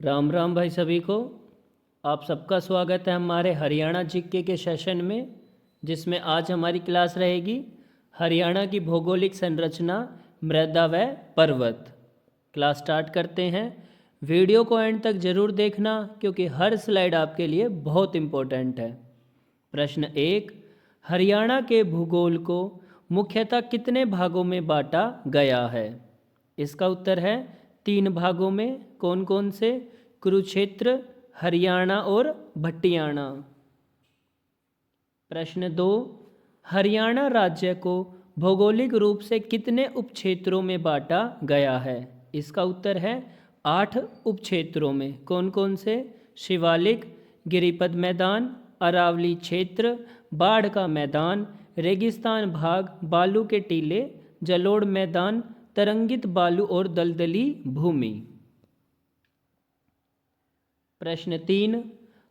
राम राम भाई सभी को। आप सबका स्वागत है हमारे हरियाणा जीके के सेशन में, जिसमें आज हमारी क्लास रहेगी हरियाणा की भौगोलिक संरचना, मृदा व पर्वत। क्लास स्टार्ट करते हैं। वीडियो को एंड तक ज़रूर देखना क्योंकि हर स्लाइड आपके लिए बहुत इम्पोर्टेंट है। प्रश्न 1, हरियाणा के भूगोल को मुख्यतः कितने भागों में बांटा गया है? इसका उत्तर है 3 भागों में। कौन कौन से? कुरुक्षेत्र, हरियाणा और भट्टियाणा। प्रश्न 2, हरियाणा राज्य को भौगोलिक रूप से कितने उपक्षेत्रों में बांटा गया है? इसका उत्तर है 8 उपक्षेत्रों में। कौन कौन से? शिवालिक, गिरिपद मैदान, अरावली क्षेत्र, बाढ़ का मैदान, रेगिस्तान भाग, बालू के टीले, जलोढ़ मैदान, तरंगित बालू और दलदली भूमि। प्रश्न 3,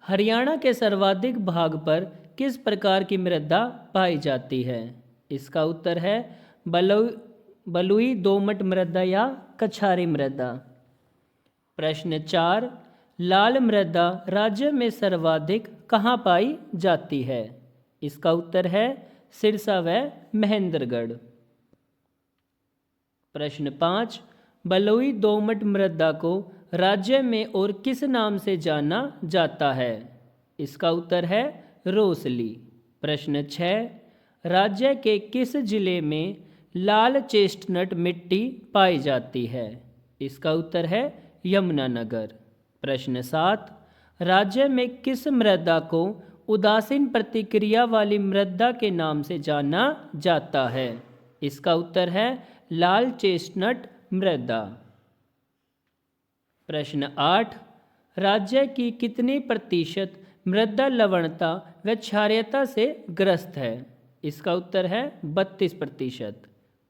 हरियाणा के सर्वाधिक भाग पर किस प्रकार की मृदा पाई जाती है? इसका उत्तर है बलुई दोमट मृदा या कछारी मृदा। प्रश्न 4, लाल मृदा राज्य में सर्वाधिक कहाँ पाई जाती है? इसका उत्तर है सिरसा व महेंद्रगढ़। प्रश्न 5, बलुई दोमट मृदा को राज्य में और किस नाम से जाना जाता है? इसका उत्तर है रोसली। प्रश्न 6, राज्य के किस जिले में लाल चेस्टनट मिट्टी पाई जाती है? इसका उत्तर है यमुनानगर। प्रश्न 7, राज्य में किस मृदा को उदासीन प्रतिक्रिया वाली मृदा के नाम से जाना जाता है? इसका उत्तर है लाल चेस्टनट मृदा। प्रश्न 8, राज्य की कितनी प्रतिशत मृदा लवणता व क्षारीयता से ग्रस्त है? इसका उत्तर है 32%।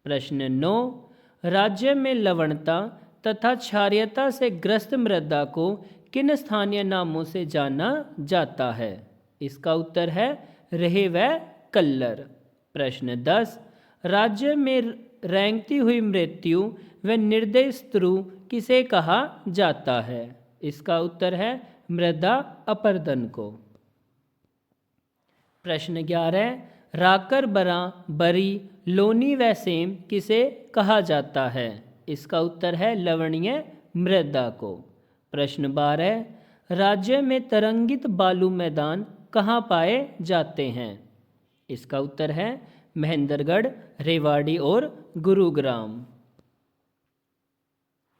प्रश्न 9, राज्य में लवणता तथा क्षारीयता से ग्रस्त मृदा को किन स्थानीय नामों से जाना जाता है? इसका उत्तर है रेह व कल्लर। प्रश्न 10, राज्य में रेंगती हुई मृत्यु व निर्दय स्त्रु किसे कहा जाता है? इसका उत्तर है मृदा अपरदन को। प्रश्न 11, राकर, बरा, बरी, लोनी व सेम किसे कहा जाता है? इसका उत्तर है लवणीय मृदा को। प्रश्न 12, राज्य में तरंगित बालू मैदान कहाँ पाए जाते हैं? इसका उत्तर है महेंद्रगढ़, रेवाड़ी और गुरुग्राम।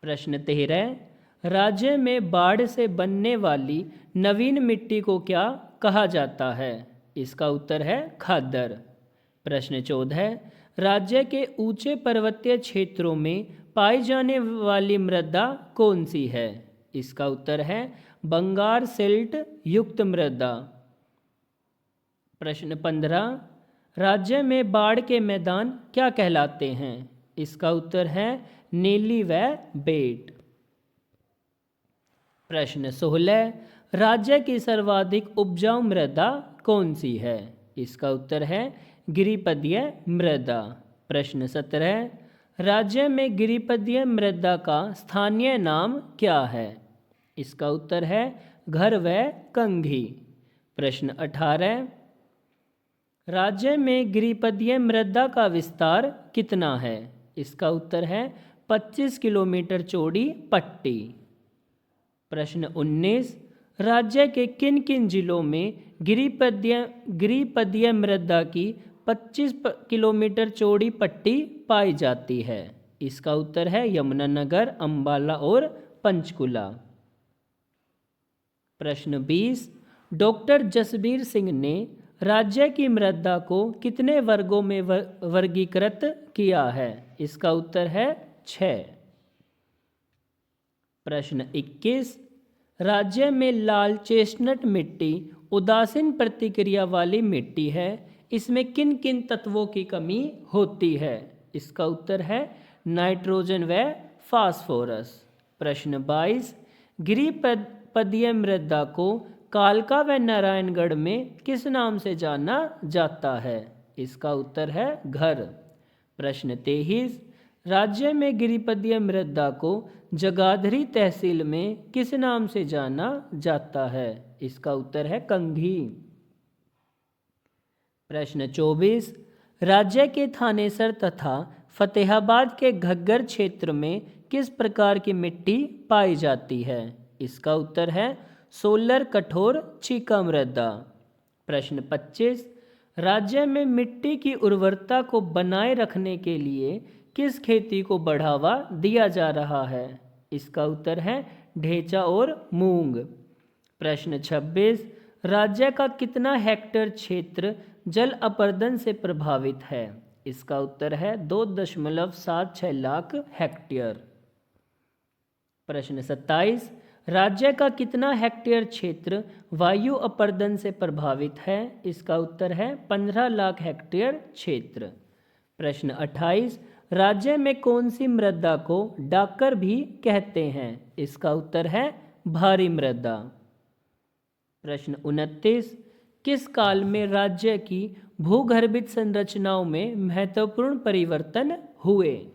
प्रश्न 13, राज्य में बाढ़ से बनने वाली नवीन मिट्टी को क्या कहा जाता है? इसका उत्तर है खादर। प्रश्न 14, राज्य के ऊंचे पर्वतीय क्षेत्रों में पाई जाने वाली मृदा कौन सी है? इसका उत्तर है बंगार सिल्ट युक्त मृदा। प्रश्न 15, राज्य में बाढ़ के मैदान क्या कहलाते हैं? इसका उत्तर है नीली व बेट। प्रश्न 16, राज्य की सर्वाधिक उपजाऊ मृदा कौन सी है? इसका उत्तर है गिरिपदीय मृदा। प्रश्न 17, राज्य में गिरिपदीय मृदा का स्थानीय नाम क्या है? इसका उत्तर है घर व कंघी। प्रश्न 18, राज्य में गिरिपदीय मृदा का विस्तार कितना है? इसका उत्तर है 25 किलोमीटर चौड़ी पट्टी। प्रश्न 19, राज्य के किन किन जिलों में गिरिपदीय मृदा की 25 किलोमीटर चौड़ी पट्टी पाई जाती है? इसका उत्तर है यमुनानगर, अंबाला और पंचकुला। प्रश्न 20, डॉक्टर जसबीर सिंह ने राज्य की मृदा को कितने वर्गों में वर्गीकृत किया है? इसका उत्तर है 6। प्रश्न 21, राज्य में लाल चेस्टनट मिट्टी उदासीन प्रतिक्रिया वाली मिट्टी है, इसमें किन किन तत्वों की कमी होती है? इसका उत्तर है नाइट्रोजन व फास्फोरस। प्रश्न 22, गिरिपदीय मृदा को कालका व नारायणगढ़ में किस नाम से जाना जाता है? इसका उत्तर है घर। प्रश्न 23, राज्य में गिरिपदीय मृदा को जगाधरी तहसील में किस नाम से जाना जाता है? इसका उत्तर है कंघी। प्रश्न 24, राज्य के थानेसर तथा फतेहाबाद के घग्गर क्षेत्र में किस प्रकार की मिट्टी पाई जाती है? इसका उत्तर है सोलर कठोर चीका मृदा। प्रश्न 25, राज्य में मिट्टी की उर्वरता को बनाए रखने के लिए किस खेती को बढ़ावा दिया जा रहा है? इसका उत्तर है ढेंचा और मूंग। प्रश्न 26, राज्य का कितना हेक्टेयर क्षेत्र जल अपर्दन से प्रभावित है? इसका उत्तर है 2.76 लाख हेक्टेयर। प्रश्न 27, राज्य का कितना हेक्टेयर क्षेत्र वायु अपर्दन से प्रभावित है? इसका उत्तर है 15 लाख हेक्टेयर क्षेत्र। प्रश्न 28, राज्य में कौन सी मृदा को डाकर भी कहते हैं? इसका उत्तर है भारी मृदा। प्रश्न 29, किस काल में राज्य की भूगर्भित संरचनाओं में महत्वपूर्ण परिवर्तन हुए?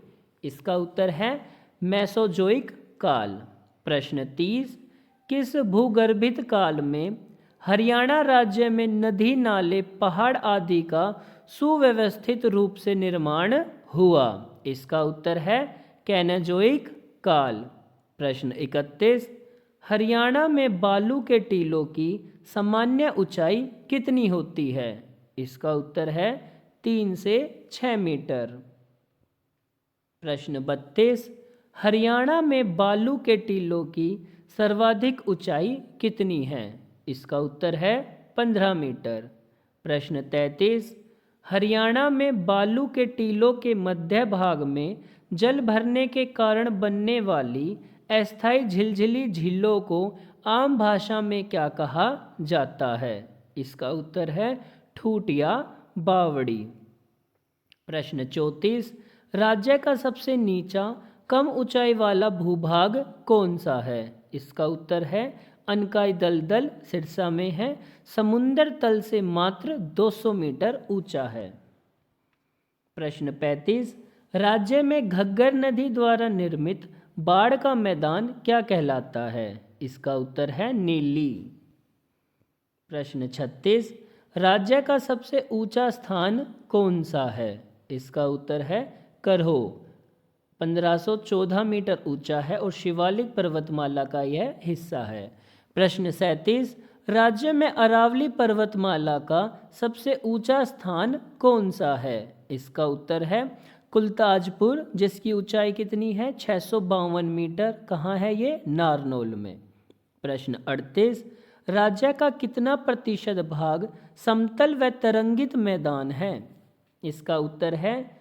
इसका उत्तर है मेसोजोइक काल। प्रश्न 30, किस भूगर्भित काल में हरियाणा राज्य में नदी नाले पहाड़ आदि का सुव्यवस्थित रूप से निर्माण हुआ? इसका उत्तर है कैनेजोइक काल। प्रश्न 31, हरियाणा में बालू के टीलों की सामान्य ऊंचाई कितनी होती है? इसका उत्तर है 3 से 6 मीटर। प्रश्न 32, हरियाणा में बालू के टीलों की सर्वाधिक ऊंचाई कितनी है? इसका उत्तर है 15 मीटर। प्रश्न 33, हरियाणा में बालू के टीलों के मध्य भाग में जल भरने के कारण बनने वाली अस्थायी झिलझिली झीलों को आम भाषा में क्या कहा जाता है? इसका उत्तर है ठूठ या बावड़ी। प्रश्न 34, राज्य का सबसे नीचा कम ऊंचाई वाला भूभाग कौन सा है? इसका उत्तर है अनकाई दलदल सिरसा में है, समुद्र तल से मात्र 200 मीटर ऊंचा है। प्रश्न 35, राज्य में घग्गर नदी द्वारा निर्मित बाढ़ का मैदान क्या कहलाता है? इसका उत्तर है नीली। प्रश्न 36, राज्य का सबसे ऊंचा स्थान कौन सा है? इसका उत्तर है करहो, 1514 मीटर ऊंचा है और शिवालिक पर्वतमाला का यह हिस्सा है। प्रश्न 37, राज्य में अरावली पर्वतमाला का सबसे ऊंचा स्थान कौन सा है? इसका उत्तर है कुलताजपुर, जिसकी ऊंचाई कितनी है? 652 मीटर। कहाँ है ये? नारनौल में। प्रश्न 38, राज्य का कितना प्रतिशत भाग समतल व तरंगित मैदान है? इसका उत्तर है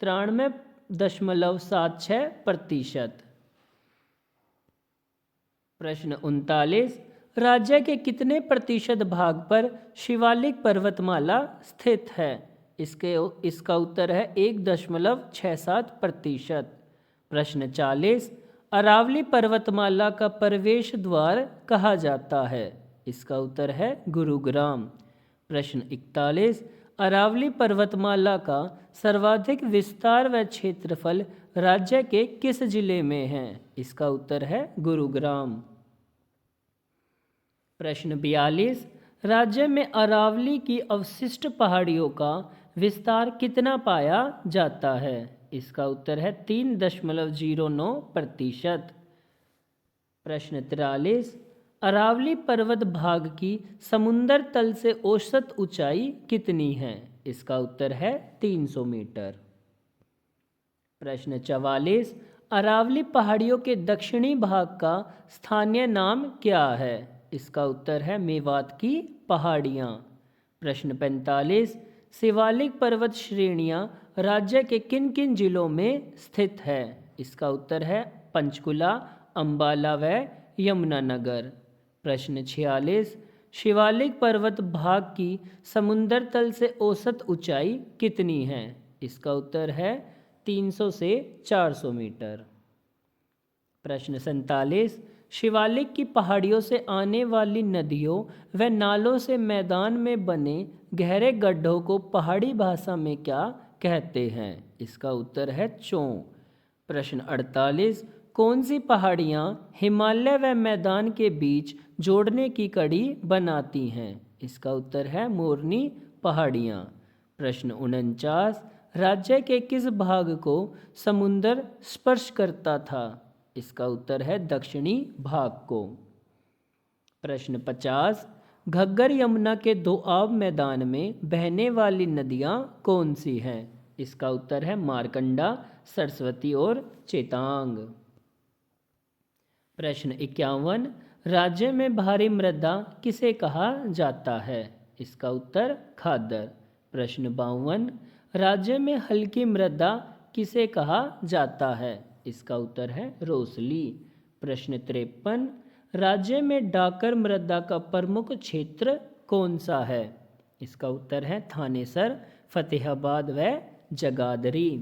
93.76%। प्रश्न 39, राज्य के कितने प्रतिशत भाग पर शिवालिक पर्वतमाला स्थित है? इसका उत्तर है 1.67%। प्रश्न 40, अरावली पर्वतमाला का प्रवेश द्वार कहा जाता है? इसका उत्तर है गुरुग्राम। प्रश्न 41, अरावली पर्वतमाला का सर्वाधिक विस्तार व क्षेत्रफल राज्य के किस जिले में है? इसका उत्तर है गुरुग्राम। प्रश्न 42, राज्य में अरावली की अवशिष्ट पहाड़ियों का विस्तार कितना पाया जाता है? इसका उत्तर है 3.09%। प्रश्न 43, अरावली पर्वत भाग की समुद्र तल से औसत ऊंचाई कितनी है? इसका उत्तर है 300 मीटर। प्रश्न 44, अरावली पहाड़ियों के दक्षिणी भाग का स्थानीय नाम क्या है? इसका उत्तर है मेवात की पहाड़ियाँ। प्रश्न 45, शिवालिक पर्वत श्रेणियाँ राज्य के किन किन जिलों में स्थित है? इसका उत्तर है पंचकुला, अंबाला व यमुनानगर। प्रश्न 46, शिवालिक पर्वत भाग की समुद्र तल से औसत ऊंचाई कितनी है? इसका उत्तर है 300 से 400 मीटर। प्रश्न 47, शिवालिक की पहाड़ियों से आने वाली नदियों व नालों से मैदान में बने गहरे गड्ढों को पहाड़ी भाषा में क्या कहते हैं? इसका उत्तर है चों। प्रश्न 48, कौन सी पहाड़ियाँ हिमालय व मैदान के बीच जोड़ने की कड़ी बनाती हैं? इसका उत्तर है मोरनी पहाड़ियाँ। प्रश्न 49, राज्य के किस भाग को समुद्र स्पर्श करता था? इसका उत्तर है दक्षिणी भाग को। प्रश्न 50, घग्गर यमुना के दोआब मैदान में बहने वाली नदियाँ कौन सी हैं? इसका उत्तर है मारकंडा, सरस्वती और चेतांग। प्रश्न 51, राज्य में भारी मृदा किसे कहा जाता है? इसका उत्तर खादर। प्रश्न 52, राज्य में हल्की मृदा किसे कहा जाता है? इसका उत्तर है रोसली। प्रश्न 53, राज्य में डाकर मृदा का प्रमुख क्षेत्र कौन सा है? इसका उत्तर है थानेसर, फतेहाबाद व जगाधरी।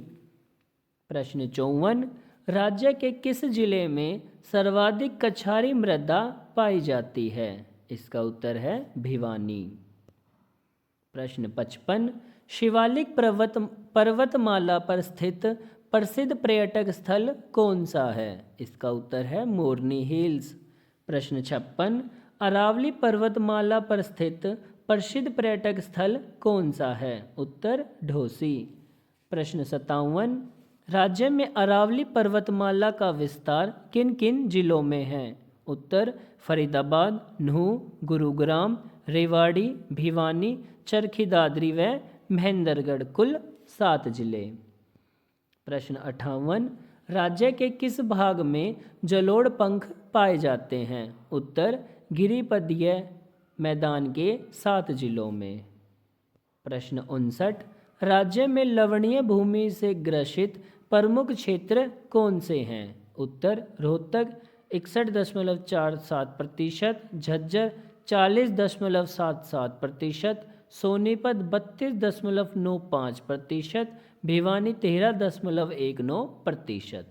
प्रश्न 54, राज्य के किस जिले में सर्वाधिक कछारी मृदा पाई जाती है? इसका उत्तर है भिवानी। प्रश्न 55, शिवालिक पर्वतमाला पर स्थित प्रसिद्ध पर्यटक स्थल कौन सा है? इसका उत्तर है मोरनी हिल्स। प्रश्न 56, अरावली पर्वतमाला पर स्थित प्रसिद्ध पर्यटक स्थल कौन सा है? उत्तर ढोसी। प्रश्न 57, राज्य में अरावली पर्वतमाला का विस्तार किन किन जिलों में है? उत्तर फरीदाबाद, नूंह, गुरुग्राम, रेवाड़ी, भिवानी, चरखी दादरी व महेंद्रगढ़, कुल 7 जिले। प्रश्न 58, राज्य के किस भाग में जलोढ़ पंख पाए जाते हैं? उत्तर गिरिपदीय मैदान के 7 जिलों में। प्रश्न 59, राज्य में लवणीय भूमि से ग्रसित प्रमुख क्षेत्र कौन से हैं? उत्तर रोहतक 61.47%, झज्जर 40.77%, सोनीपत 32.95%, भिवानी 13.19%।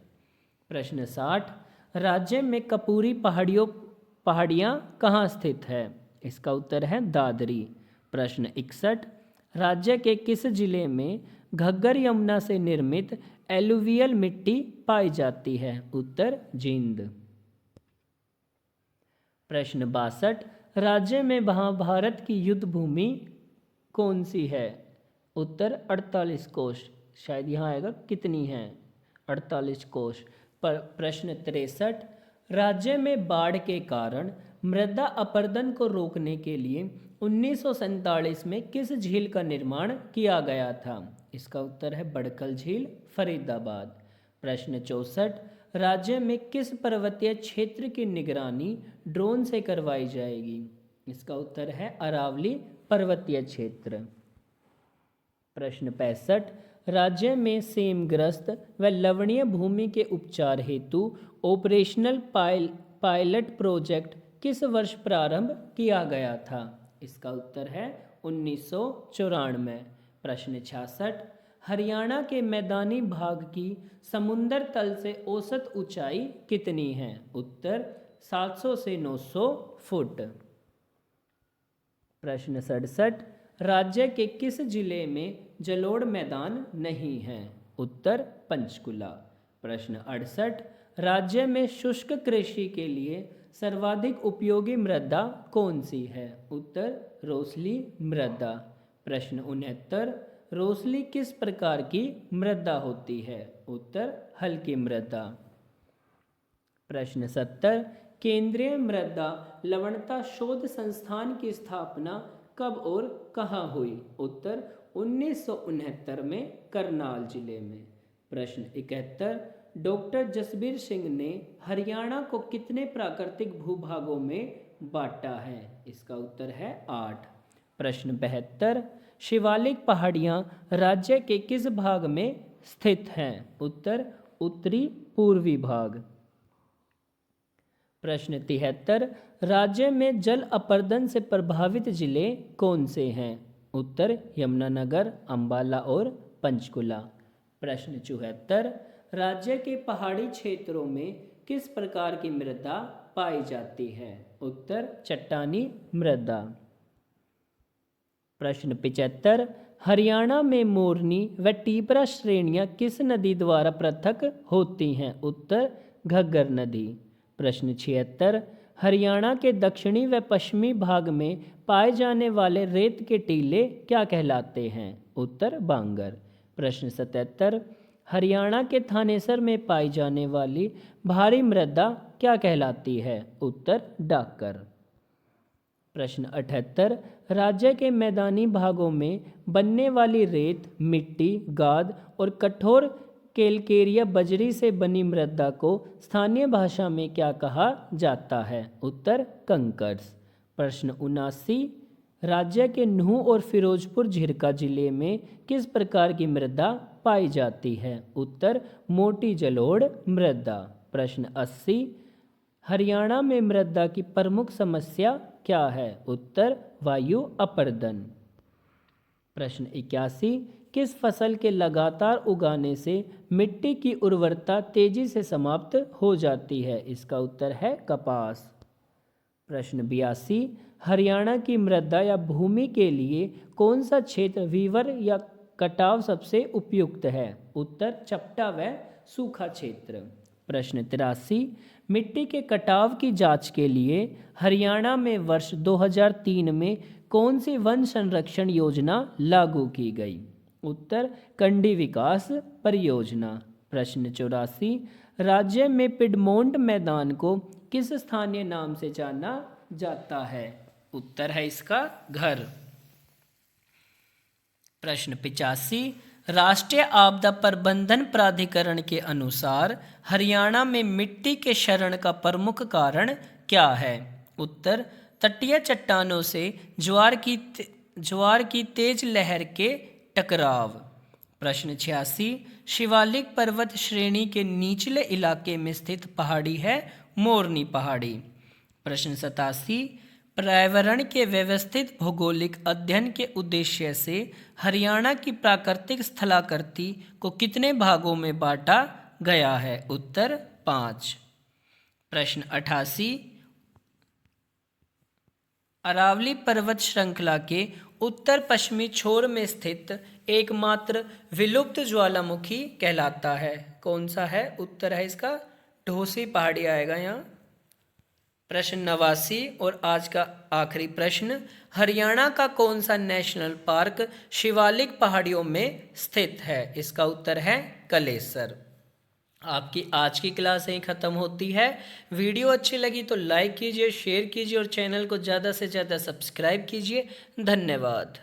प्रश्न 60, राज्य में कपूरी पहाड़ियाँ कहाँ स्थित है? इसका उत्तर है दादरी। प्रश्न 61, राज्य के किस जिले में घग्गर यमुना से निर्मित एलुवियल मिट्टी पाई जाती है? उत्तर जींद। प्रश्न 62, राज्य में महाभारत की युद्ध भूमि कौन सी है? उत्तर 48 कोष। शायद यहाँ आएगा कितनी है? 48 कोष। पर प्रश्न 63, राज्य में बाढ़ के कारण मृदा अपरदन को रोकने के लिए 1947 में किस झील का निर्माण किया गया था? इसका उत्तर है बड़कल झील, फरीदाबाद। प्रश्न 64, राज्य में किस पर्वतीय क्षेत्र की निगरानी ड्रोन से करवाई जाएगी? इसका उत्तर है अरावली पर्वतीय क्षेत्र। प्रश्न 65, राज्य में सेमग्रस्त व लवणीय भूमि के उपचार हेतु ऑपरेशनल पायलट प्रोजेक्ट किस वर्ष प्रारंभ किया गया था? इसका उत्तर है 1994। प्रश्न 66, हरियाणा के मैदानी भाग की समुद्र तल से औसत ऊंचाई कितनी है? उत्तर 700 से 900 फुट। प्रश्न 67, राज्य के किस जिले में जलोढ़ मैदान नहीं है? उत्तर पंचकुला। प्रश्न 68, राज्य में शुष्क कृषि के लिए सर्वाधिक उपयोगी मृदा कौन सी है? उत्तर रोसली मृदा। प्रश्न 69, रोसली किस प्रकार की मृदा होती है? उत्तर हल्की मृदा। प्रश्न 70, केंद्रीय मृदा लवणता शोध संस्थान की स्थापना कब और कहाँ हुई? उत्तर 1969 में करनाल जिले में। प्रश्न 71, डॉक्टर जसबीर सिंह ने हरियाणा को कितने प्राकृतिक भूभागों में बांटा है? इसका उत्तर है 8। प्रश्न 72, शिवालिक पहाड़ियाँ राज्य के किस भाग में स्थित हैं? उत्तर उत्तरी पूर्वी भाग। प्रश्न 73, राज्य में जल अपरदन से प्रभावित जिले कौन से हैं? उत्तर यमुनानगर, अंबाला और पंचकुला। प्रश्न 74, राज्य के पहाड़ी क्षेत्रों में किस प्रकार की मृदा पाई जाती है? उत्तर चट्टानी मृदा। प्रश्न 75, हरियाणा में मोरनी व टीपरा श्रेणियां किस नदी द्वारा पृथक होती हैं? उत्तर घग्गर नदी। प्रश्न 76, हरियाणा के दक्षिणी व पश्चिमी भाग में पाए जाने वाले रेत के टीले क्या कहलाते हैं? उत्तर बांगर। प्रश्न 77, हरियाणा के थानेसर में पाई जाने वाली भारी मृदा क्या कहलाती है? उत्तर डाकर। प्रश्न 78, राज्य के मैदानी भागों में बनने वाली रेत, मिट्टी, गाद और कठोर कैलकेरिया बजरी से बनी मृदा को स्थानीय भाषा में क्या कहा जाता है? उत्तर कंकर्स। प्रश्न 79, राज्य के नूंह और फिरोजपुर झिरका जिले में किस प्रकार की मृदा पाई जाती है? उत्तर मोटी जलोढ़ मृदा। प्रश्न 80, हरियाणा में मृदा की प्रमुख समस्या क्या है? उत्तर वायु अपर्दन। प्रश्न 81, किस फसल के लगातार उगाने से मिट्टी की उर्वरता तेजी से समाप्त हो जाती है? इसका उत्तर है कपास। प्रश्न 82, हरियाणा की मृदा या भूमि के लिए कौन सा क्षेत्र वीवर या कटाव सबसे उपयुक्त है? उत्तर चपटा व सूखा क्षेत्र। प्रश्न 83, मिट्टी के कटाव की जांच के लिए हरियाणा में वर्ष 2003 में कौन सी वन संरक्षण योजना लागू की गई? उत्तर कंडी विकास परियोजना। प्रश्न 84, राज्य में पिडमोंट मैदान को किस स्थानीय नाम से जाना जाता है? उत्तर है इसका घर। प्रश्न 85, राष्ट्रीय आपदा प्रबंधन प्राधिकरण के अनुसार हरियाणा में मिट्टी के क्षरण का प्रमुख कारण क्या है? उत्तर तटीय चट्टानों से ज्वार की तेज लहर के टकराव। प्रश्न 86, शिवालिक पर्वत श्रेणी के निचले इलाके में स्थित पहाड़ी है मोरनी पहाड़ी। प्रश्न 87, पर्यावरण के व्यवस्थित भौगोलिक अध्ययन के उद्देश्य से हरियाणा की प्राकृतिक स्थलाकृति को कितने भागों में बांटा गया है? उत्तर 5। प्रश्न 88, अरावली पर्वत श्रृंखला के उत्तर पश्चिमी छोर में स्थित एकमात्र विलुप्त ज्वालामुखी कहलाता है? कौन सा है? उत्तर है इसका ढोसी पहाड़ी आएगा यहाँ। प्रश्न 89 और आज का आखिरी प्रश्न, हरियाणा का कौन सा नेशनल पार्क शिवालिक पहाड़ियों में स्थित है? इसका उत्तर है कलेसर। आपकी आज की क्लास यहीं ख़त्म होती है। वीडियो अच्छी लगी तो लाइक कीजिए, शेयर कीजिए और चैनल को ज़्यादा से ज़्यादा सब्सक्राइब कीजिए। धन्यवाद।